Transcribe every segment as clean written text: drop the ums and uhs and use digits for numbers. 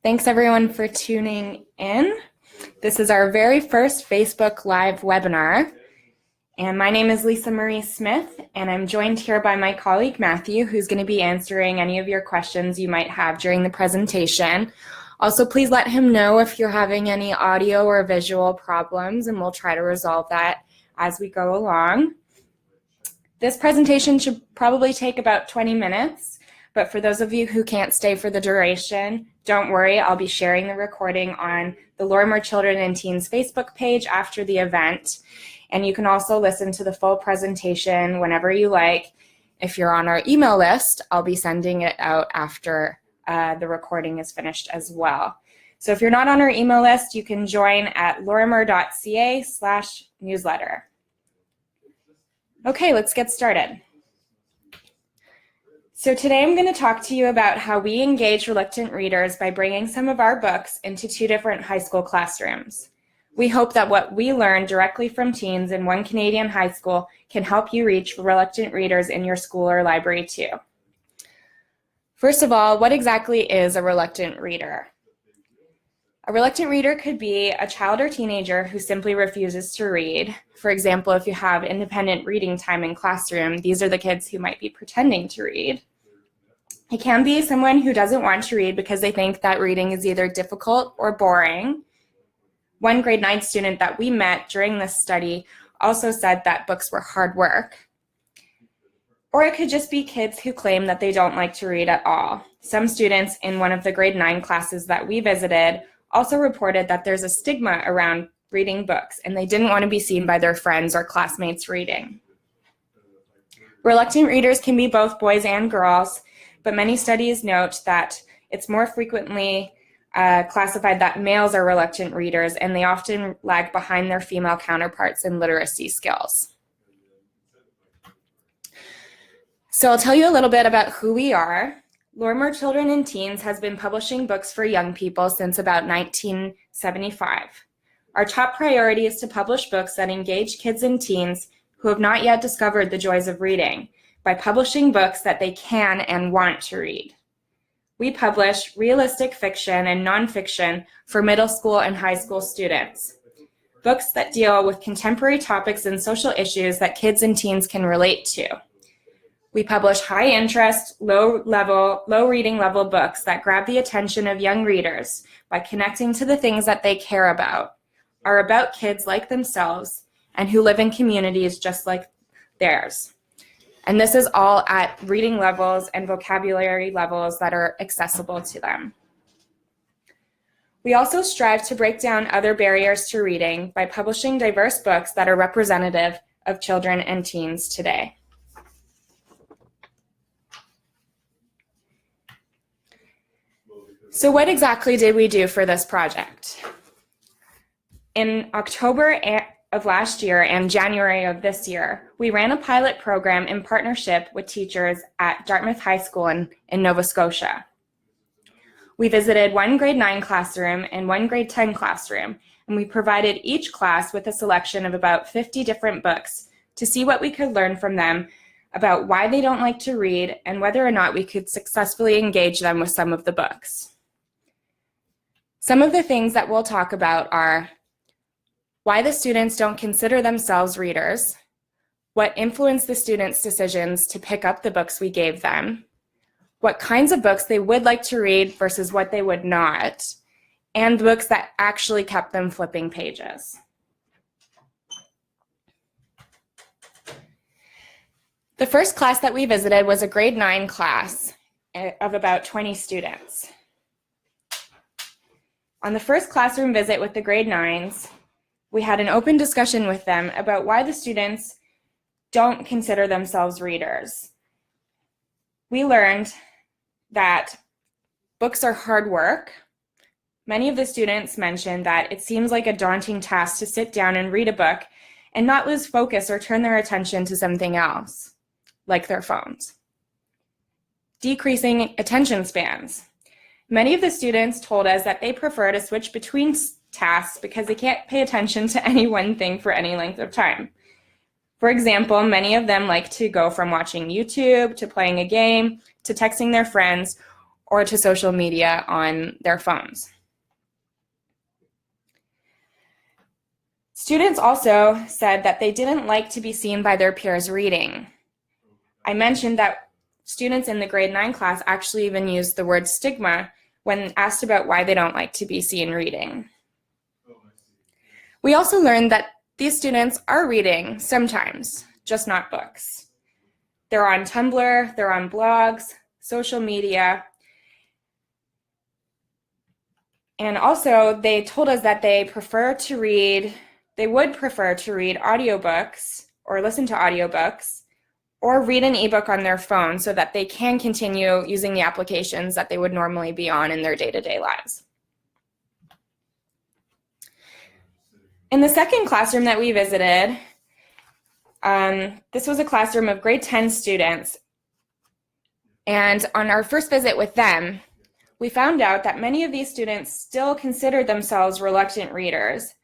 Thanks everyone for tuning in. This is our very first Facebook Live webinar. And my name is Lisa Marie Smith, and I'm joined here by my colleague Matthew, who's going to be answering any of your questions you might have during the presentation. Also, please let him know if you're having any audio or visual problems, and we'll try to resolve that as we go along. This presentation should probably take about 20 minutes, but for those of you who can't stay for the duration, don't worry, I'll be sharing the recording on the Lorimer Children and Teens Facebook page after the event. And you can also listen to the full presentation whenever you like. If you're on our email list, I'll be sending it out after the recording is finished as well. So if you're not on our email list, you can join at lorimer.ca/newsletter. Okay, let's get started. So today I'm going to talk to you about how we engage reluctant readers by bringing some of our books into 2 different high school classrooms. We hope that what we learn directly from teens in one Canadian high school can help you reach reluctant readers in your school or library too. First of all, what exactly is a reluctant reader? A reluctant reader could be a child or teenager who simply refuses to read. For example, if you have independent reading time in classroom, these are the kids who might be pretending to read. It can be someone who doesn't want to read because they think that reading is either difficult or boring. One grade 9 student that we met during this study also said that books were hard work. Or it could just be kids who claim that they don't like to read at all. Some students in one of the grade 9 classes that we visited also reported that there's a stigma around reading books and they didn't want to be seen by their friends or classmates reading. Reluctant readers can be both boys and girls, but many studies note that it's more frequently classified that males are reluctant readers, and they often lag behind their female counterparts in literacy skills. So I'll tell you a little bit about who we are. Lorimer Children and Teens has been publishing books for young people since about 1975. Our top priority is to publish books that engage kids and teens who have not yet discovered the joys of reading by publishing books that they can and want to read. We publish realistic fiction and nonfiction for middle school and high school students, books that deal with contemporary topics and social issues that kids and teens can relate to. We publish high-interest, low reading level books that grab the attention of young readers by connecting to the things that they care about, are about kids like themselves, and who live in communities just like theirs. And this is all at reading levels and vocabulary levels that are accessible to them. We also strive to break down other barriers to reading by publishing diverse books that are representative of children and teens today. So what exactly did we do for this project? In October of last year and January of this year, we ran a pilot program in partnership with teachers at Dartmouth High School in Nova Scotia. We visited one grade 9 classroom and one grade 10 classroom, and we provided each class with a selection of about 50 different books to see what we could learn from them about why they don't like to read and whether or not we could successfully engage them with some of the books. Some of the things that we'll talk about are why the students don't consider themselves readers, what influenced the students' decisions to pick up the books we gave them, what kinds of books they would like to read versus what they would not, and books that actually kept them flipping pages. The first class that we visited was a grade 9 class of about 20 students. On the first classroom visit with the grade 9s, we had an open discussion with them about why the students don't consider themselves readers. We learned that books are hard work. Many of the students mentioned that it seems like a daunting task to sit down and read a book and not lose focus or turn their attention to something else, like their phones. Decreasing attention spans. Many of the students told us that they prefer to switch between tasks because they can't pay attention to any one thing for any length of time. For example, many of them like to go from watching YouTube to playing a game to texting their friends or to social media on their phones. Students also said that they didn't like to be seen by their peers reading. I mentioned that students in the grade 9 class actually even used the word stigma when asked about why they don't like to be seen reading. We also learned that these students are reading sometimes, just not books. They're on Tumblr, they're on blogs, social media, and also they told us that they would prefer to read audiobooks or listen to audiobooks or read an ebook on their phone so that they can continue using the applications that they would normally be on in their day-to-day lives. In the second classroom that we visited, this was a classroom of grade 10 students, and on our first visit with them, we found out that many of these students still considered themselves reluctant readers.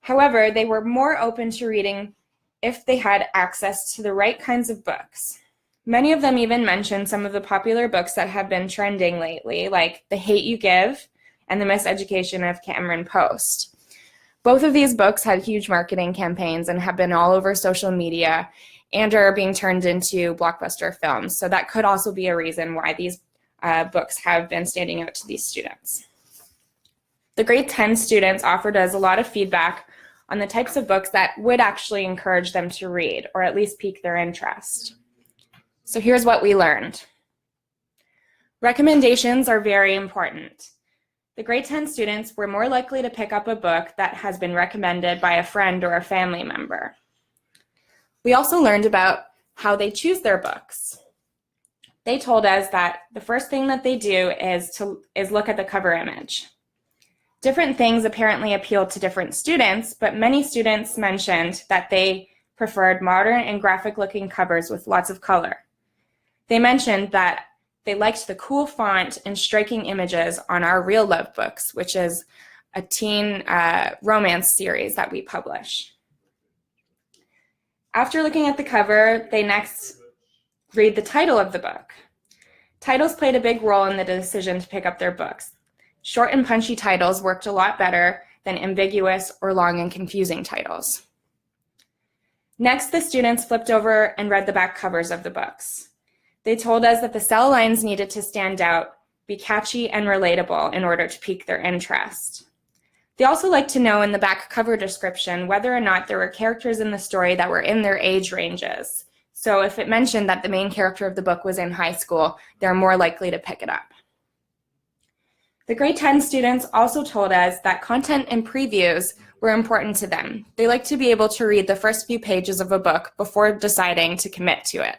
However, they were more open to reading if they had access to the right kinds of books. Many of them even mentioned some of the popular books that have been trending lately, like The Hate You Give and The Miseducation of Cameron Post. Both of these books had huge marketing campaigns and have been all over social media and are being turned into blockbuster films. So that could also be a reason why these books have been standing out to these students. The grade 10 students offered us a lot of feedback on the types of books that would actually encourage them to read, or at least pique their interest. So here's what we learned. Recommendations are very important. The grade 10 students were more likely to pick up a book that has been recommended by a friend or a family member. We also learned about how they choose their books. They told us that the first thing that they do is look at the cover image. Different things apparently appealed to different students, but many students mentioned that they preferred modern and graphic-looking covers with lots of color. They mentioned that they liked the cool font and striking images on our Real Love books, which is a teen romance series that we publish. After looking at the cover, they next read the title of the book. Titles played a big role in the decision to pick up their books. Short and punchy titles worked a lot better than ambiguous or long and confusing titles. Next, the students flipped over and read the back covers of the books. They told us that the cell lines needed to stand out, be catchy and relatable in order to pique their interest. They also liked to know in the back cover description whether or not there were characters in the story that were in their age ranges. So if it mentioned that the main character of the book was in high school, they're more likely to pick it up. The grade 10 students also told us that content and previews were important to them. They like to be able to read the first few pages of a book before deciding to commit to it.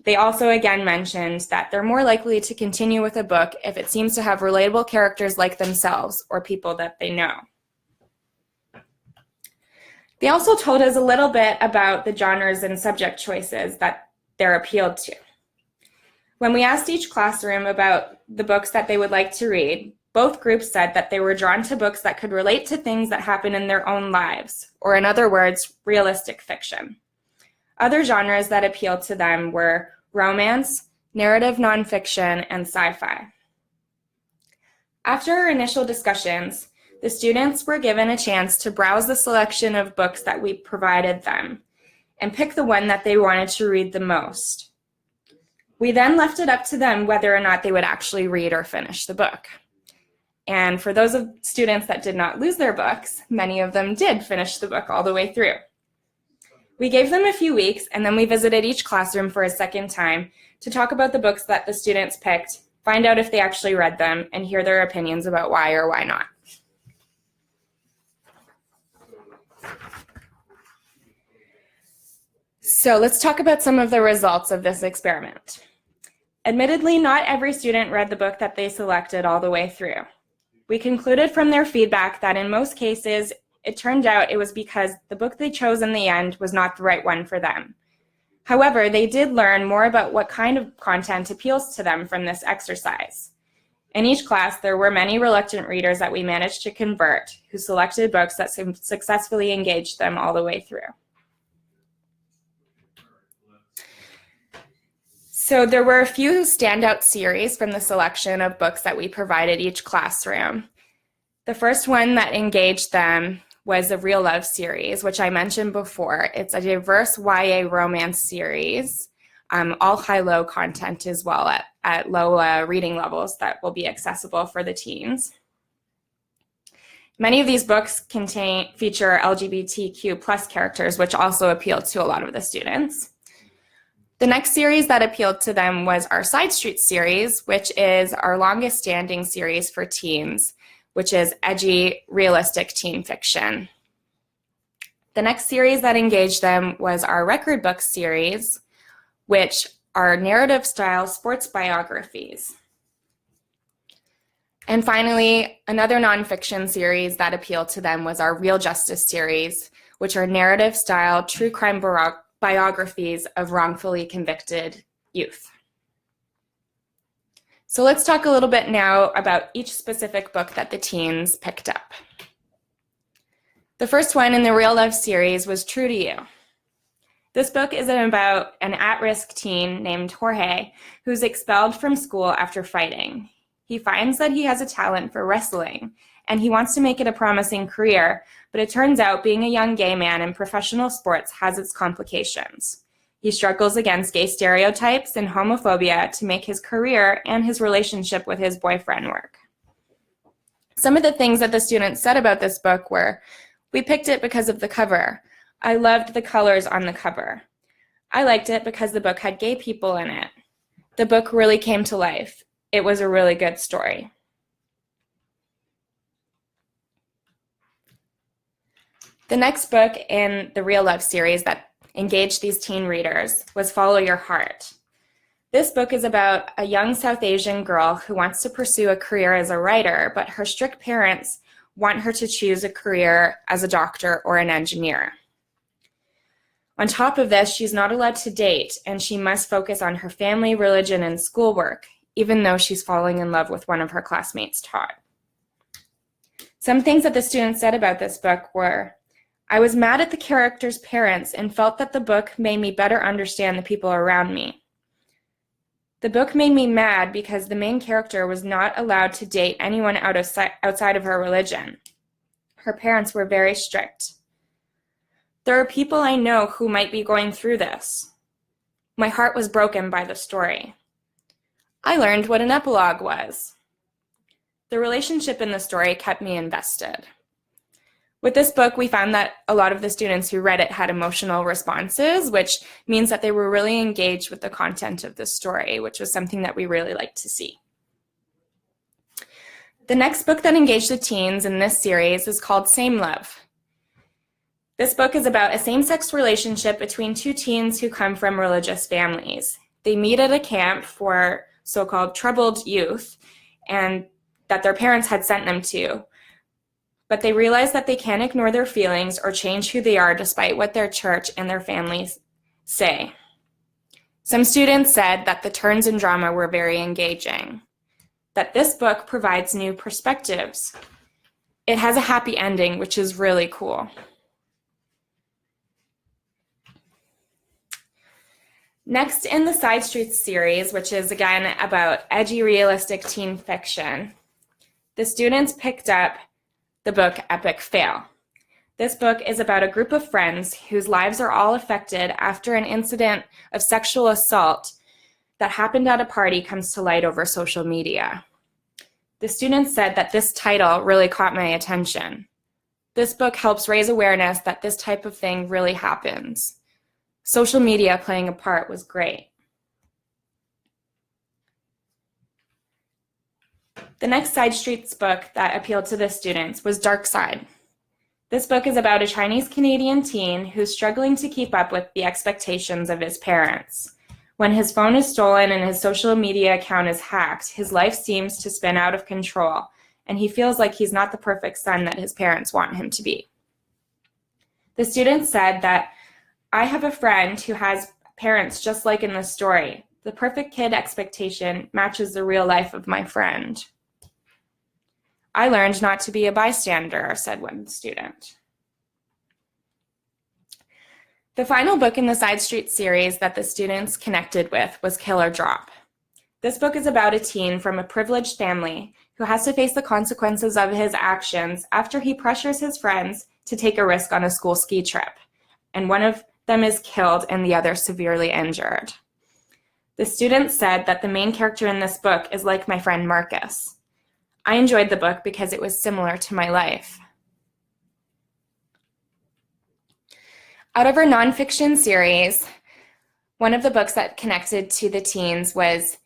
They also again mentioned that they're more likely to continue with a book if it seems to have relatable characters like themselves or people that they know. They also told us a little bit about the genres and subject choices that they're appealed to. When we asked each classroom about the books that they would like to read, both groups said that they were drawn to books that could relate to things that happen in their own lives, or in other words, realistic fiction. Other genres that appealed to them were romance, narrative nonfiction, and sci-fi. After our initial discussions, the students were given a chance to browse the selection of books that we provided them and pick the one that they wanted to read the most. We then left it up to them whether or not they would actually read or finish the book. And for those students that did not lose their books, many of them did finish the book all the way through. We gave them a few weeks, and then we visited each classroom for a second time to talk about the books that the students picked, find out if they actually read them, and hear their opinions about why or why not. So let's talk about some of the results of this experiment. Admittedly, not every student read the book that they selected all the way through. We concluded from their feedback that in most cases, it turned out it was because the book they chose in the end was not the right one for them. However, they did learn more about what kind of content appeals to them from this exercise. In each class, there were many reluctant readers that we managed to convert who selected books that successfully engaged them all the way through. So there were a few standout series from the selection of books that we provided each classroom. The first one that engaged them was the Real Love series, which I mentioned before. It's a diverse YA romance series, all high-low content as well at low reading levels that will be accessible for the teens. Many of these books feature LGBTQ plus characters, which also appeal to a lot of the students. The next series that appealed to them was our Side Street series, which is our longest standing series for teens, which is edgy, realistic teen fiction. The next series that engaged them was our Record Books series, which are narrative style sports biographies. And finally, another nonfiction series that appealed to them was our Real Justice series, which are narrative style true crime biographies of wrongfully convicted youth. So let's talk a little bit now about each specific book that the teens picked up. The first one in the Real Love series was True to You. This book is about an at-risk teen named Jorge who's expelled from school after fighting. He finds that he has a talent for wrestling, and he wants to make it a promising career, but it turns out being a young gay man in professional sports has its complications. He struggles against gay stereotypes and homophobia to make his career and his relationship with his boyfriend work. Some of the things that the students said about this book were, we picked it because of the cover. I loved the colors on the cover. I liked it because the book had gay people in it. The book really came to life. It was a really good story. The next book in the Real Love series that engaged these teen readers was Follow Your Heart. This book is about a young South Asian girl who wants to pursue a career as a writer, but her strict parents want her to choose a career as a doctor or an engineer. On top of this, she's not allowed to date, and she must focus on her family, religion, and schoolwork, even though she's falling in love with one of her classmates, Todd. Some things that the students said about this book were, I was mad at the character's parents and felt that the book made me better understand the people around me. The book made me mad because the main character was not allowed to date anyone outside of her religion. Her parents were very strict. There are people I know who might be going through this. My heart was broken by the story. I learned what an epilogue was. The relationship in the story kept me invested. With this book, we found that a lot of the students who read it had emotional responses, which means that they were really engaged with the content of the story, which was something that we really liked to see. The next book that engaged the teens in this series is called Same Love. This book is about a same-sex relationship between two teens who come from religious families. They meet at a camp for so-called troubled youth and that their parents had sent them to, but they realize that they can't ignore their feelings or change who they are despite what their church and their families say. Some students said that the turns in drama were very engaging, that this book provides new perspectives. It has a happy ending, which is really cool. Next in the Side Streets series, which is again about edgy, realistic teen fiction, the students picked up the book Epic Fail. This book is about a group of friends whose lives are all affected after an incident of sexual assault that happened at a party comes to light over social media. The students said that this title really caught my attention. This book helps raise awareness that this type of thing really happens. Social media playing a part was great. The next Side Streets book that appealed to the students was Dark Side. This book is about a Chinese-Canadian teen who's struggling to keep up with the expectations of his parents. When his phone is stolen and his social media account is hacked, his life seems to spin out of control, and he feels like he's not the perfect son that his parents want him to be. The students said that, I have a friend who has parents just like in the story. The perfect kid expectation matches the real life of my friend. I learned not to be a bystander, said one student. The final book in the Side Street series that the students connected with was Kill or Drop. This book is about a teen from a privileged family who has to face the consequences of his actions after he pressures his friends to take a risk on a school ski trip, and one of them is killed and the other severely injured. The students said that the main character in this book is like my friend Marcus. I enjoyed the book because it was similar to my life. Out of our nonfiction series, one of the books that connected to the teens was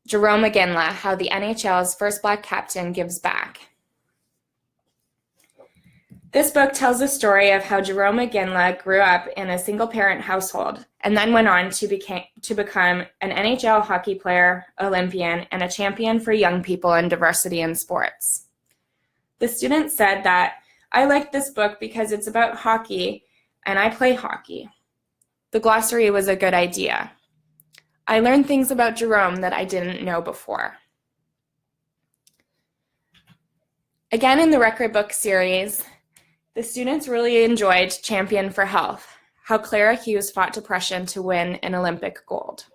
Jerome McGinley, How the NHL's First Black Captain Gives Back. This book tells the story of how Jerome McGinley grew up in a single-parent household and then went on to become an NHL hockey player, Olympian, and a champion for young people and diversity in sports. The student said that, I liked this book because it's about hockey and I play hockey. The glossary was a good idea. I learned things about Jerome that I didn't know before. Again, in the record book series, the students really enjoyed Champion for Health, how Clara Hughes fought depression to win an Olympic gold.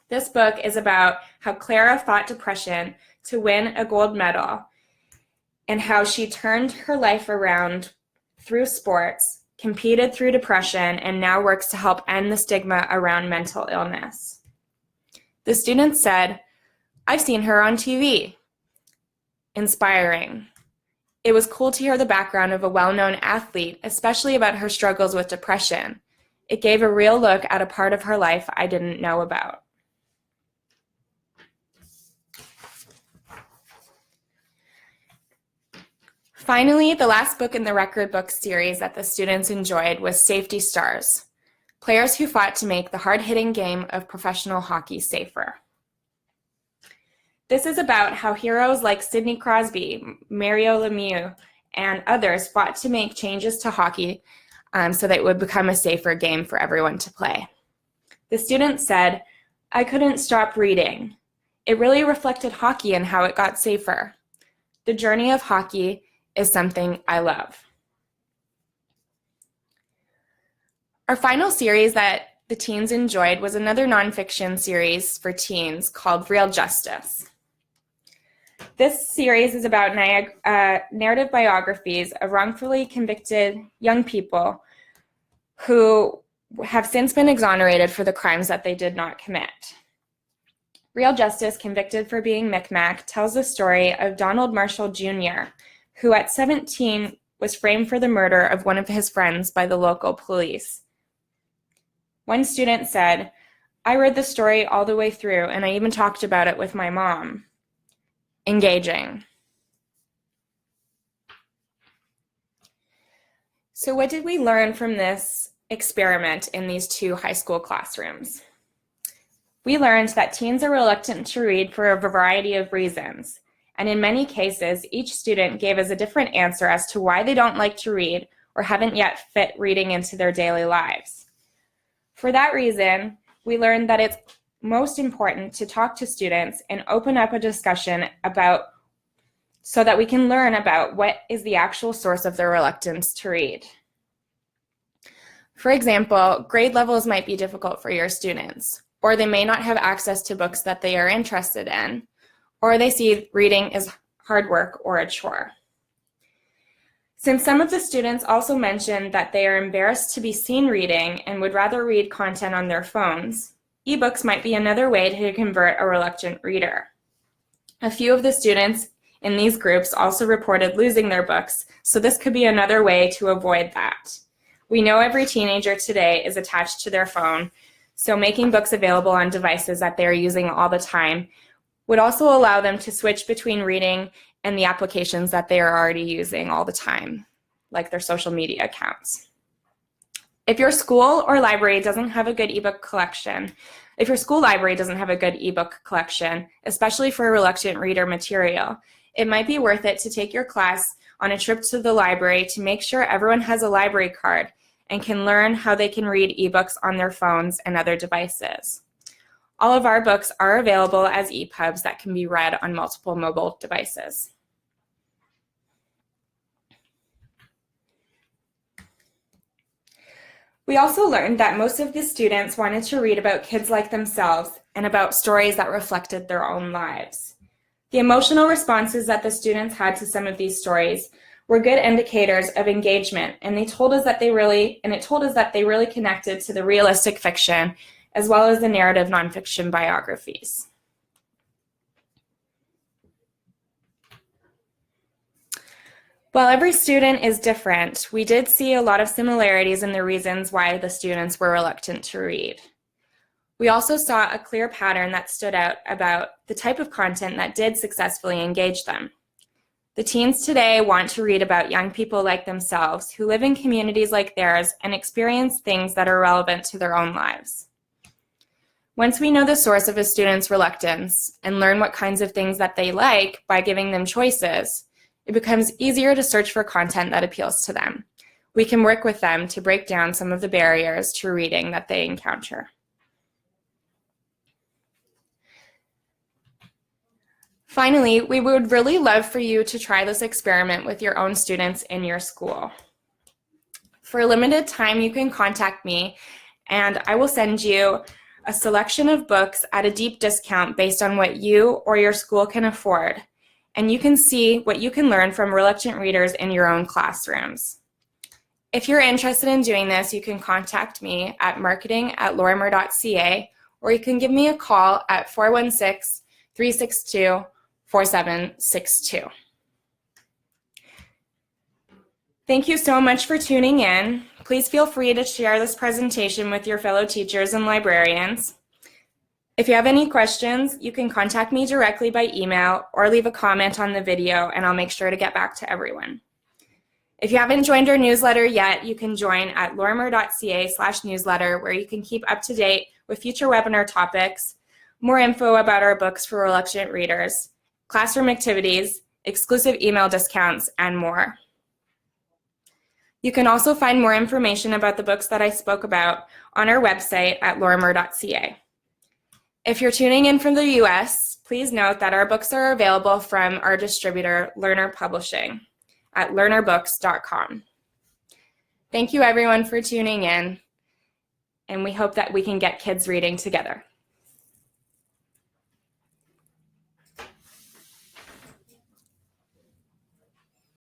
This book is about how Clara fought depression to win a gold medal and how she turned her life around through sports, competed through depression, and now works to help end the stigma around mental illness. The students said, I've seen her on TV. Inspiring. It was cool to hear the background of a well-known athlete, especially about her struggles with depression. It gave a real look at a part of her life I didn't know about. Finally, the last book in the record book series that the students enjoyed was Safety Stars, players who fought to make the hard-hitting game of professional hockey safer. This is about how heroes like Sidney Crosby, Mario Lemieux, and others fought to make changes to hockey so that it would become a safer game for everyone to play. The students said, I couldn't stop reading. It really reflected hockey and how it got safer. The journey of hockey is something I love. Our final series that the teens enjoyed was another nonfiction series for teens called Real Justice. This series is about narrative biographies of wrongfully convicted young people who have since been exonerated for the crimes that they did not commit. Real Justice, Convicted for Being Micmac, tells the story of Donald Marshall Jr., who at 17 was framed for the murder of one of his friends by the local police. One student said, I read the story all the way through and I even talked about it with my mom. Engaging. So what did we learn from this experiment in these two high school classrooms? We learned that teens are reluctant to read for a variety of reasons, and in many cases, each student gave us a different answer as to why they don't like to read or haven't yet fit reading into their daily lives. For that reason, we learned that it's most important to talk to students and open up a discussion so that we can learn about what is the actual source of their reluctance to read. For example, grade levels might be difficult for your students, or they may not have access to books that they are interested in, or they see reading as hard work or a chore. Since some of the students also mentioned that they are embarrassed to be seen reading and would rather read content on their phones, ebooks might be another way to convert a reluctant reader. A few of the students in these groups also reported losing their books, so this could be another way to avoid that. We know every teenager today is attached to their phone, so making books available on devices that they are using all the time would also allow them to switch between reading and the applications that they are already using all the time, like their social media accounts. If your school library doesn't have a good ebook collection, especially for reluctant reader material, it might be worth it to take your class on a trip to the library to make sure everyone has a library card and can learn how they can read ebooks on their phones and other devices. All of our books are available as EPUBs that can be read on multiple mobile devices. We also learned that most of the students wanted to read about kids like themselves and about stories that reflected their own lives. The emotional responses that the students had to some of these stories were good indicators of engagement, and it told us that they really connected to the realistic fiction as well as the narrative nonfiction biographies. While every student is different, we did see a lot of similarities in the reasons why the students were reluctant to read. We also saw a clear pattern that stood out about the type of content that did successfully engage them. The teens today want to read about young people like themselves who live in communities like theirs and experience things that are relevant to their own lives. Once we know the source of a student's reluctance and learn what kinds of things that they like by giving them choices, it becomes easier to search for content that appeals to them. We can work with them to break down some of the barriers to reading that they encounter. Finally, we would really love for you to try this experiment with your own students in your school. For a limited time, you can contact me and I will send you a selection of books at a deep discount based on what you or your school can afford. And you can see what you can learn from reluctant readers in your own classrooms. If you're interested in doing this, you can contact me at marketing@lorimer.ca, or you can give me a call at 416-362-4762. Thank you so much for tuning in. Please feel free to share this presentation with your fellow teachers and librarians. If you have any questions, you can contact me directly by email or leave a comment on the video and I'll make sure to get back to everyone. If you haven't joined our newsletter yet, you can join at lorimer.ca/newsletter, where you can keep up to date with future webinar topics, more info about our books for reluctant readers, classroom activities, exclusive email discounts, and more. You can also find more information about the books that I spoke about on our website at lorimer.ca. If you're tuning in from the US, please note that our books are available from our distributor, Lerner Publishing, at lernerbooks.com. Thank you everyone for tuning in, and we hope that we can get kids reading together.